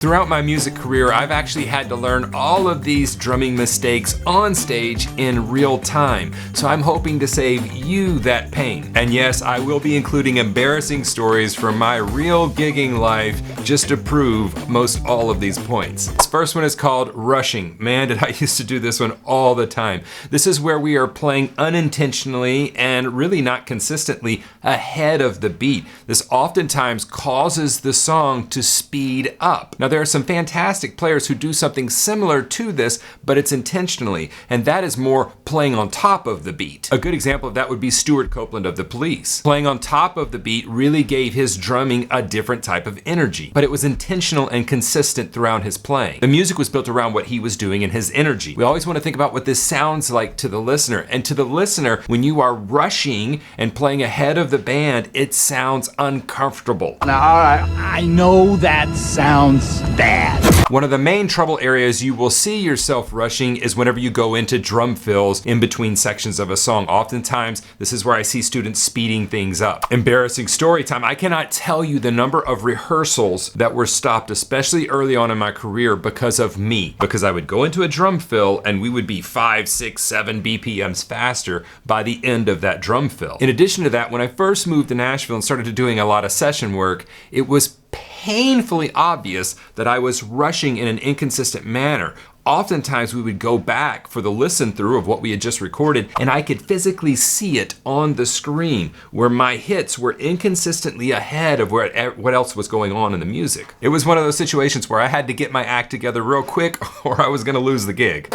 Throughout my music career, I've actually had to learn all of these drumming mistakes on stage in real time. So I'm hoping to save you that pain. And yes, I will be including embarrassing stories from my real gigging life just to prove most all of these points. This first one is called rushing. Man, did I used to do this one all the time. This is where we are playing unintentionally and really not consistently ahead of the beat. This oftentimes causes the song to speed up. Now, there are some fantastic players who do something similar to this, but it's intentionally, and that is more playing on top of the beat. A good example of that would be Stuart Copeland of the Police. Playing on top of the beat really gave his drumming a different type of energy, but it was intentional and consistent throughout his playing. The music was built around what he was doing and his energy. We always want to think about what this sounds like to the listener, and to the listener, when you are rushing and playing ahead of the band, it sounds uncomfortable. Now, all right, I know that sounds bad. One of the main trouble areas you will see yourself rushing is whenever you go into drum fills in between sections of a song. Oftentimes, this is where I see students speeding things up. Embarrassing story time. I cannot tell you the number of rehearsals that were stopped, especially early on in my career, because of me. Because I would go into a drum fill and we would be 5, 6, 7 BPMs faster by the end of that drum fill. In addition to that, when I first moved to Nashville and started doing a lot of session work, it was painfully obvious that I was rushing in an inconsistent manner. Oftentimes we would go back for the listen through of what we had just recorded, and I could physically see it on the screen where my hits were inconsistently ahead of what else was going on in the music. It was one of those situations where I had to get my act together real quick or I was gonna lose the gig.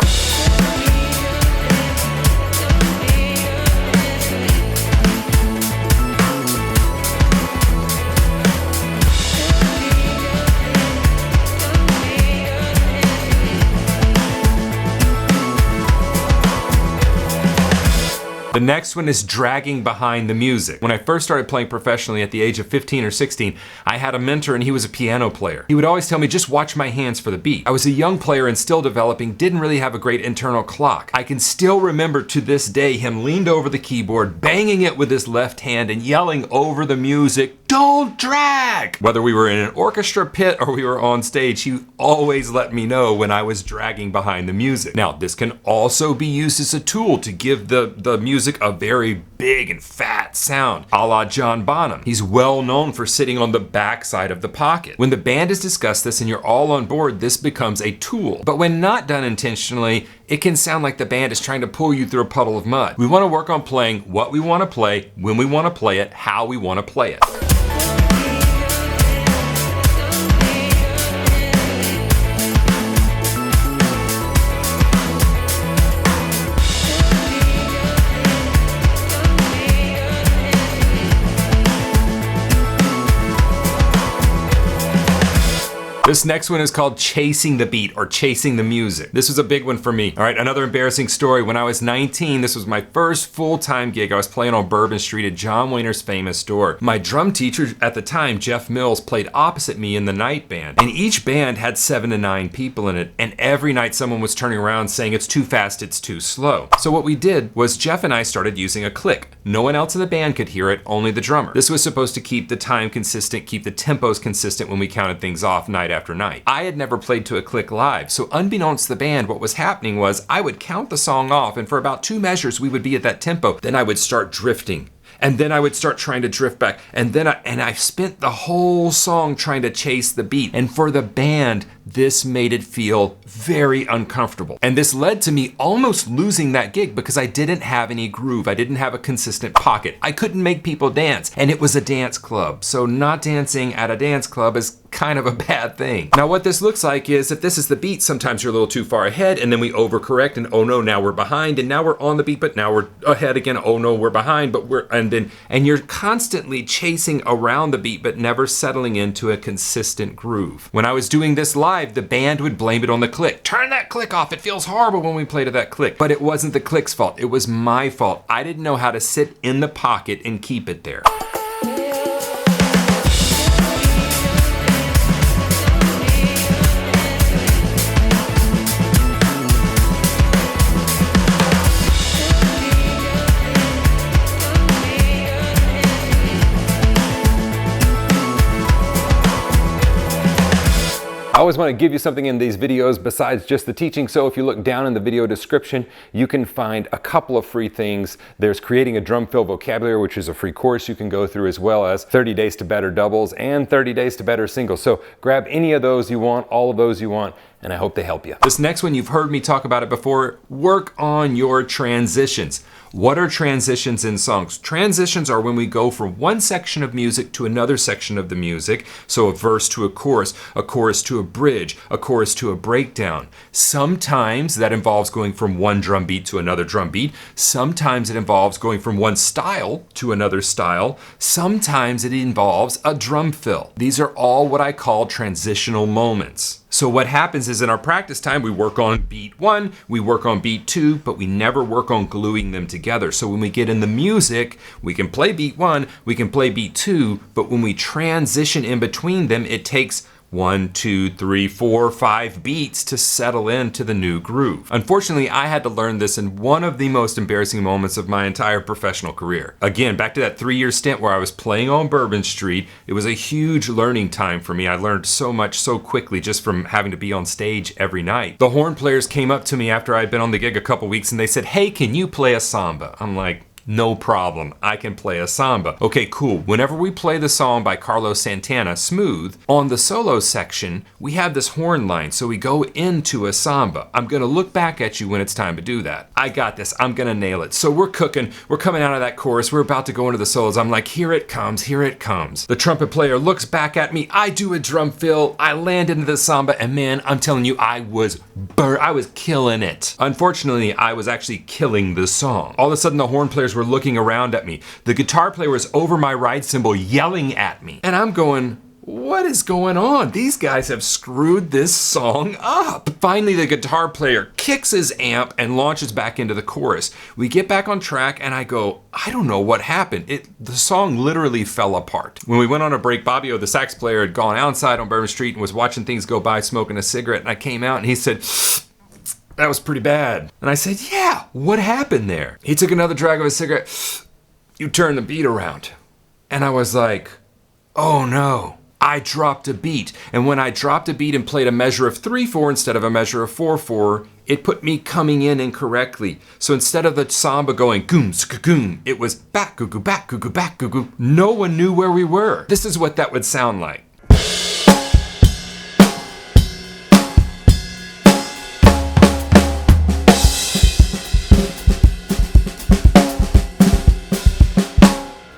The next one is dragging behind the music. When I first started playing professionally at the age of 15 or 16, I had a mentor and he was a piano player. He would always tell me, just watch my hands for the beat. I was a young player and still developing, didn't really have a great internal clock. I can still remember to this day him leaned over the keyboard, banging it with his left hand and yelling over the music, "Don't drag!" Whether we were in an orchestra pit or we were on stage, he always let me know when I was dragging behind the music. Now, this can also be used as a tool to give the music a very big and fat sound, a la John Bonham. He's well known for sitting on the back side of the pocket. When the band has discussed this and you're all on board, this becomes a tool. But when not done intentionally, it can sound like the band is trying to pull you through a puddle of mud. We want to work on playing what we want to play, when we want to play it, how we want to play it. This next one is called chasing the beat or chasing the music. This was a big one for me. All right, another embarrassing story. When I was 19, this was my first full-time gig. I was playing on Bourbon Street at John Wayner's famous store. My drum teacher at the time, Jeff Mills, played opposite me in the night band. And each band had 7 to 9 people in it. And every night someone was turning around saying, "It's too fast, it's too slow." So what we did was Jeff and I started using a click. No one else in the band could hear it, only the drummer. This was supposed to keep the time consistent, keep the tempos consistent when we counted things off night after night. I had never played to a click live, so unbeknownst to the band, what was happening was I would count the song off, and for about 2 measures we would be at that tempo. Then I would start drifting. And then I would start trying to drift back. And then I spent the whole song trying to chase the beat. And for the band, this made it feel very uncomfortable. And this led to me almost losing that gig because I didn't have any groove. I didn't have a consistent pocket. I couldn't make people dance. And it was a dance club. So not dancing at a dance club is kind of a bad thing. Now what this looks like is if this is the beat, sometimes you're a little too far ahead and then we overcorrect and oh no, now we're behind and now we're on the beat, but now we're ahead again. Oh no, we're behind, but and you're constantly chasing around the beat, but never settling into a consistent groove. When I was doing this live, the band would blame it on the click. Turn that click off. It feels horrible when we play to that click. But it wasn't the click's fault. It was my fault. I didn't know how to sit in the pocket and keep it there. always want to give you something in these videos besides just the teaching, so if you look down in the video description, you can find a couple of free things. There's creating a drum fill vocabulary, which is a free course you can go through, as well as 30 days to better doubles and 30 days to better singles. So grab any of those you want, all of those you want, and I hope they help you. This next one, you've heard me talk about it before. Work on your transitions. What are transitions in songs? Transitions are when we go from one section of music to another section of the music. So a verse to a chorus to a bridge, a chorus to a breakdown. Sometimes that involves going from one drum beat to another drum beat. Sometimes it involves going from one style to another style. Sometimes it involves a drum fill. These are all what I call transitional moments. So what happens is in our practice time, we work on beat 1, we work on beat 2, but we never work on gluing them together. So when we get in the music, we can play beat 1, we can play beat 2, but when we transition in between them, it takes 1, 2, 3, 4, 5 beats to settle into the new groove. Unfortunately, I had to learn this in one of the most embarrassing moments of my entire professional career. Again, back to that 3-year stint where I was playing on Bourbon Street, it was a huge learning time for me. I learned so much so quickly just from having to be on stage every night. The horn players came up to me after I'd been on the gig a couple weeks and they said, "Hey, can you play a samba?" I'm like, "No problem, I can play a samba." Okay, cool. Whenever we play the song by Carlos Santana, Smooth, on the solo section, we have this horn line, so we go into a samba. I'm gonna look back at you when it's time to do that. I got this, I'm gonna nail it. So we're cooking, we're coming out of that chorus, we're about to go into the solos. I'm like, here it comes, here it comes. The trumpet player looks back at me, I do a drum fill, I land into the samba, and man, I'm telling you, I was killing it. Unfortunately, I was actually killing the song. All of a sudden, the horn players were looking around at me. The guitar player was over my ride cymbal yelling at me. And I'm going, what is going on? These guys have screwed this song up. Finally, the guitar player kicks his amp and launches back into the chorus. We get back on track and I go, I don't know what happened. The song literally fell apart. When we went on a break, Bobbio, the sax player, had gone outside on Bourbon Street and was watching things go by, smoking a cigarette. And I came out and he said, "That was pretty bad." And I said, "Yeah, what happened there?" He took another drag of his cigarette. "You turned the beat around." And I was like, oh no, I dropped a beat. And when I dropped a beat and played a measure of 3/4 instead of a measure of 4/4, it put me coming in incorrectly. So instead of the samba going goom, ska-goom, it was back, goo-goo, back, goo-goo, back, goo-goo. No one knew where we were. This is what that would sound like.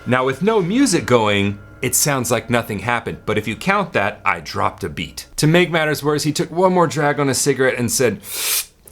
Now with no music going, it sounds like nothing happened, but if you count that, I dropped a beat. To make matters worse, he took one more drag on his cigarette and said,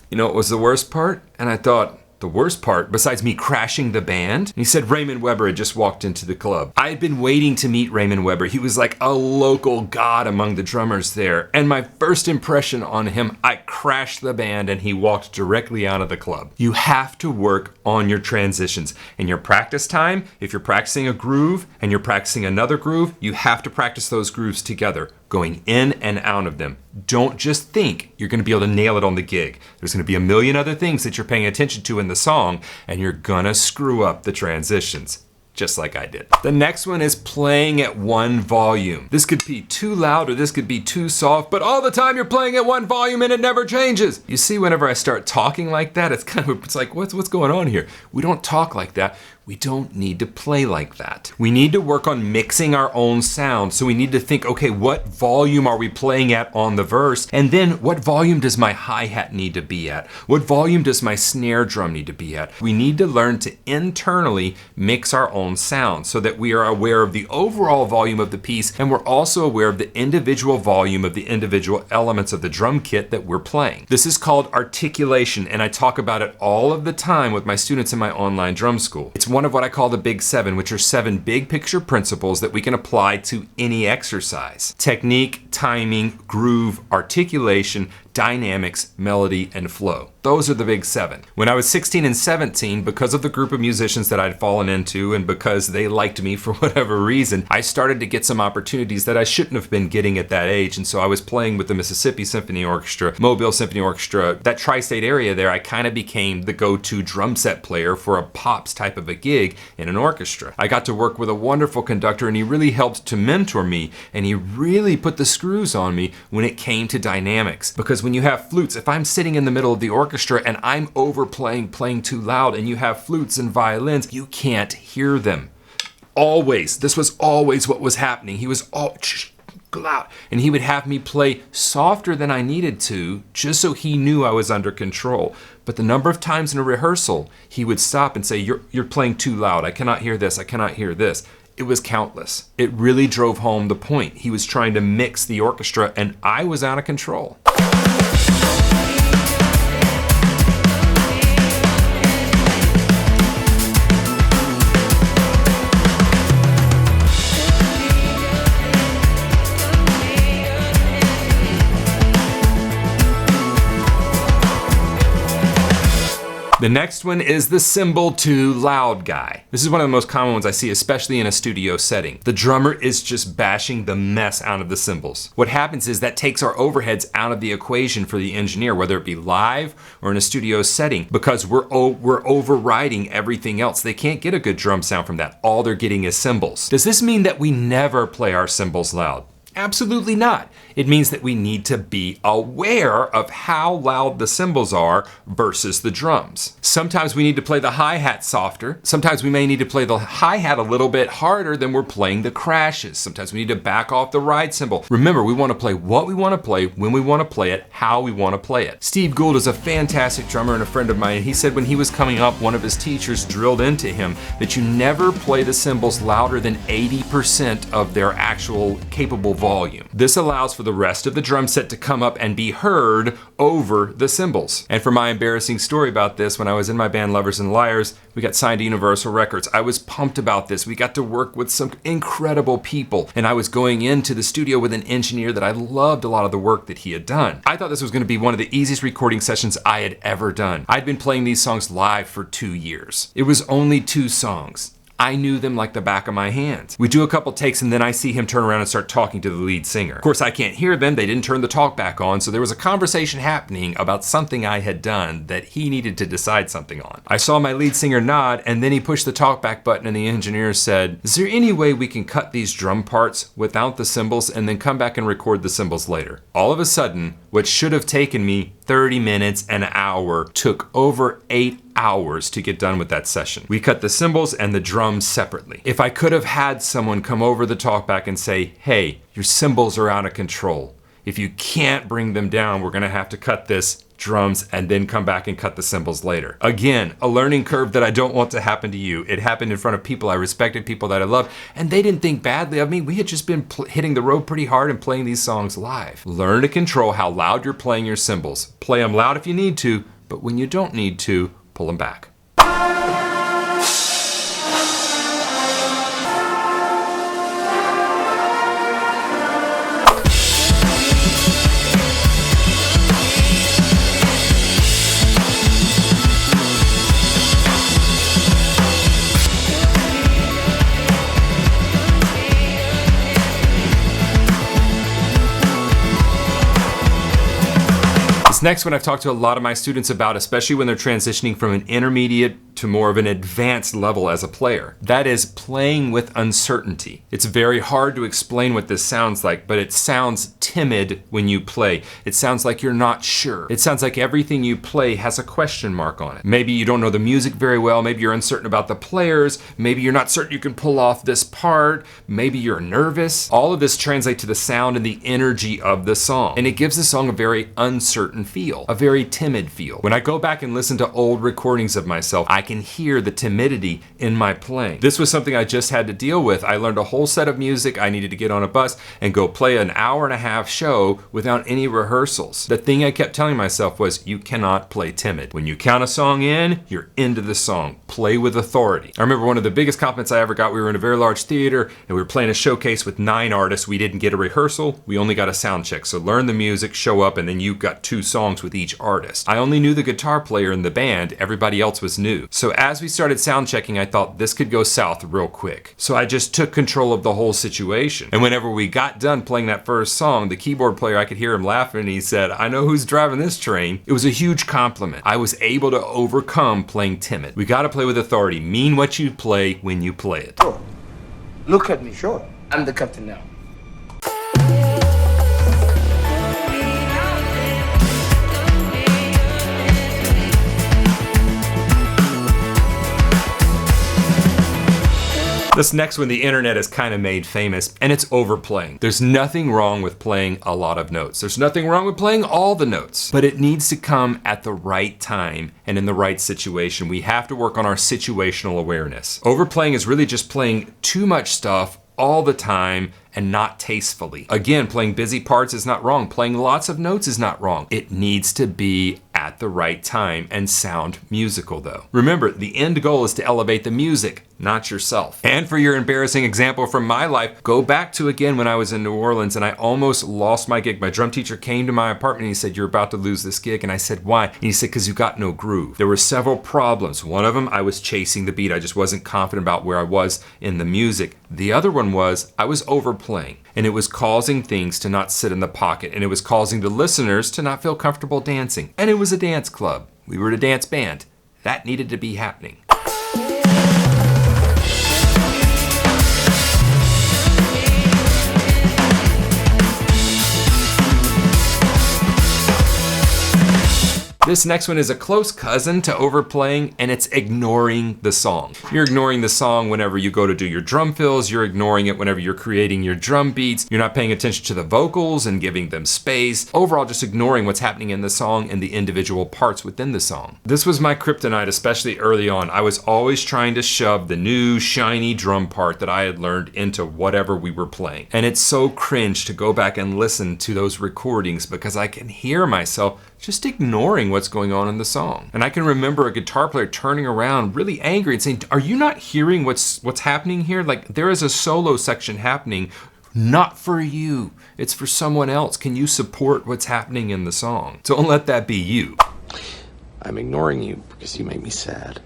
"You know what was the worst part?" And I thought, the worst part, besides me crashing the band? And he said Raymond Weber had just walked into the club. I had been waiting to meet Raymond Weber. He was like a local god among the drummers there. And my first impression on him, I crashed the band and he walked directly out of the club. You have to work on your transitions. In your practice time, if you're practicing a groove and you're practicing another groove, you have to practice those grooves together, going in and out of them. Don't just think you're gonna be able to nail it on the gig. There's gonna be a million other things that you're paying attention to in the song, and you're gonna screw up the transitions, just like I did. The next one is playing at one volume. This could be too loud or this could be too soft, but all the time you're playing at one volume and it never changes. You see, whenever I start talking like that, it's like, what's going on here? We don't talk like that. We don't need to play like that. We need to work on mixing our own sound. So we need to think, okay, what volume are we playing at on the verse? And then what volume does my hi-hat need to be at? What volume does my snare drum need to be at? We need to learn to internally mix our own sound so that we are aware of the overall volume of the piece, and we're also aware of the individual volume of the individual elements of the drum kit that we're playing. This is called articulation, and I talk about it all of the time with my students in my online drum school. It's one of what I call the Big Seven, which are 7 big picture principles that we can apply to any exercise. Technique, timing, groove, articulation, dynamics, melody, and flow. Those are the Big 7. When I was 16 and 17, because of the group of musicians that I'd fallen into and because they liked me for whatever reason, I started to get some opportunities that I shouldn't have been getting at that age. And so I was playing with the Mississippi Symphony Orchestra, Mobile Symphony Orchestra, that tri-state area there. I kind of became the go-to drum set player for a pops type of a gig in an orchestra. I got to work with a wonderful conductor, and he really helped to mentor me, and he really put the screws on me when it came to dynamics. Because when you have flutes, if I'm sitting in the middle of the orchestra and I'm overplaying, playing too loud, and you have flutes and violins, you can't hear them. Always. This was always what was happening. He was all loud, and he would have me play softer than I needed to, just so he knew I was under control. But the number of times in a rehearsal he would stop and say, you're playing too loud. I cannot hear this. I cannot hear this. It was countless. It really drove home the point. He was trying to mix the orchestra, and I was out of control. The next one is the cymbal too loud guy. This is one of the most common ones I see, especially in a studio setting. The drummer is just bashing the mess out of the cymbals. What happens is that takes our overheads out of the equation for the engineer, whether it be live or in a studio setting, because we're overriding everything else. They can't get a good drum sound from that. All they're getting is cymbals. Does this mean that we never play our cymbals loud? Absolutely not. It means that we need to be aware of how loud the cymbals are versus the drums. Sometimes we need to play the hi-hat softer. Sometimes we may need to play the hi-hat a little bit harder than we're playing the crashes. Sometimes we need to back off the ride cymbal. Remember, we want to play what we want to play, when we want to play it, how we want to play it. Steve Gould is a fantastic drummer and a friend of mine, and he said when he was coming up, one of his teachers drilled into him that you never play the cymbals louder than 80% of their actual capable volume. This allows for the rest of the drum set to come up and be heard over the cymbals. And for my embarrassing story about this, when I was in my band Lovers and Liars, we got signed to Universal Records. I was pumped about this. We got to work with some incredible people, and I was going into the studio with an engineer that I loved a lot of the work that he had done. I thought this was going to be one of the easiest recording sessions I had ever done. I'd been playing these songs live for 2 years. It was only 2 songs. I knew them like the back of my hand. We do a couple takes, and then I see him turn around and start talking to the lead singer. Of course, I can't hear them. They didn't turn the talk back on, so there was a conversation happening about something I had done that he needed to decide something on. I saw my lead singer nod, and then he pushed the talkback button, and the engineer said, "Is there any way we can cut these drum parts without the cymbals and then come back and record the cymbals later?" All of a sudden, what should have taken me 30 minutes, an hour, took over 8 hours to get done with that session. We cut the cymbals and the drums separately. If I could have had someone come over the talkback and say, "Hey, your cymbals are out of control. If you can't bring them down, we're gonna have to cut this drums and then come back and cut the cymbals later." Again, a learning curve that I don't want to happen to you. It happened in front of people I respected, people that I loved, and they didn't think badly of me. We had just been hitting the road pretty hard and playing these songs live. Learn to control how loud you're playing your cymbals. Play them loud if you need to, but when you don't need to, pull them back. This next one I've talked to a lot of my students about, especially when they're transitioning from an intermediate to more of an advanced level as a player. That is playing with uncertainty. It's very hard to explain what this sounds like, but it sounds timid when you play. It sounds like you're not sure. It sounds like everything you play has a question mark on it. Maybe you don't know the music very well. Maybe you're uncertain about the players. Maybe you're not certain you can pull off this part. Maybe you're nervous. All of this translates to the sound and the energy of the song. And it gives the song a very uncertain feel, a very timid feel. When I go back and listen to old recordings of myself, I can hear the timidity in my playing. This was something I just had to deal with. I learned a whole set of music. I needed to get on a bus and go play an hour-and-a-half show without any rehearsals. The thing I kept telling myself was, you cannot play timid. When you count a song in, you're into the song. Play with authority. I remember one of the biggest compliments I ever got, we were in a very large theater and we were playing a showcase with 9 artists. We didn't get a rehearsal. We only got a sound check. So learn the music, show up, and then you got 2 songs. songs with each artist. I only knew the guitar player in the band, everybody else was new. So as we started sound checking, I thought this could go south real quick. So I just took control of the whole situation. And whenever we got done playing that first song, the keyboard player, I could hear him laughing, and he said, "I know who's driving this train." It was a huge compliment. I was able to overcome playing timid. We gotta play with authority. Mean what you play when you play it. Sure. Look at me. Sure. I'm the captain now. This next one the internet has kind of made famous, and it's overplaying. There's nothing wrong with playing a lot of notes. There's nothing wrong with playing all the notes, but it needs to come at the right time and in the right situation. We have to work on our situational awareness. Overplaying is really just playing too much stuff all the time and not tastefully. Again, playing busy parts is not wrong. Playing lots of notes is not wrong. It needs to be at the right time and sound musical though. Remember, the end goal is to elevate the music, not yourself. And for your embarrassing example from my life, go back to again when I was in New Orleans and I almost lost my gig. My drum teacher came to my apartment and he said, "You're about to lose this gig." And I said, "Why?" And he said, "Because you got no groove." There were several problems. One of them, I was chasing the beat. I just wasn't confident about where I was in the music. The other one was I was overplaying, and it was causing things to not sit in the pocket, and it was causing the listeners to not feel comfortable dancing. And it was a dance club. We were a dance band. That needed to be happening. This next one is a close cousin to overplaying, and it's ignoring the song. You're ignoring the song whenever you go to do your drum fills. You're ignoring it whenever you're creating your drum beats. You're not paying attention to the vocals and giving them space. Overall, just ignoring what's happening in the song and the individual parts within the song. This was my kryptonite, especially early on. I was always trying to shove the new shiny drum part that I had learned into whatever we were playing. And it's so cringe to go back and listen to those recordings because I can hear myself just ignoring what's going on in the song. And I can remember a guitar player turning around really angry and saying, "Are you not hearing what's happening here? Like, there is a solo section happening, not for you. It's for someone else. Can you support what's happening in the song? Don't let that be you." I'm ignoring you because you make me sad.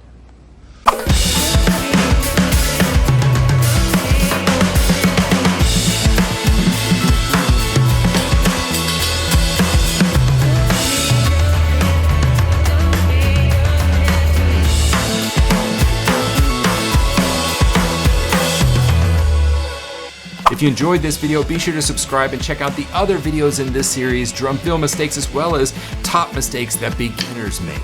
If you enjoyed this video, be sure to subscribe and check out the other videos in this series, drum fill mistakes as well as top mistakes that beginners make.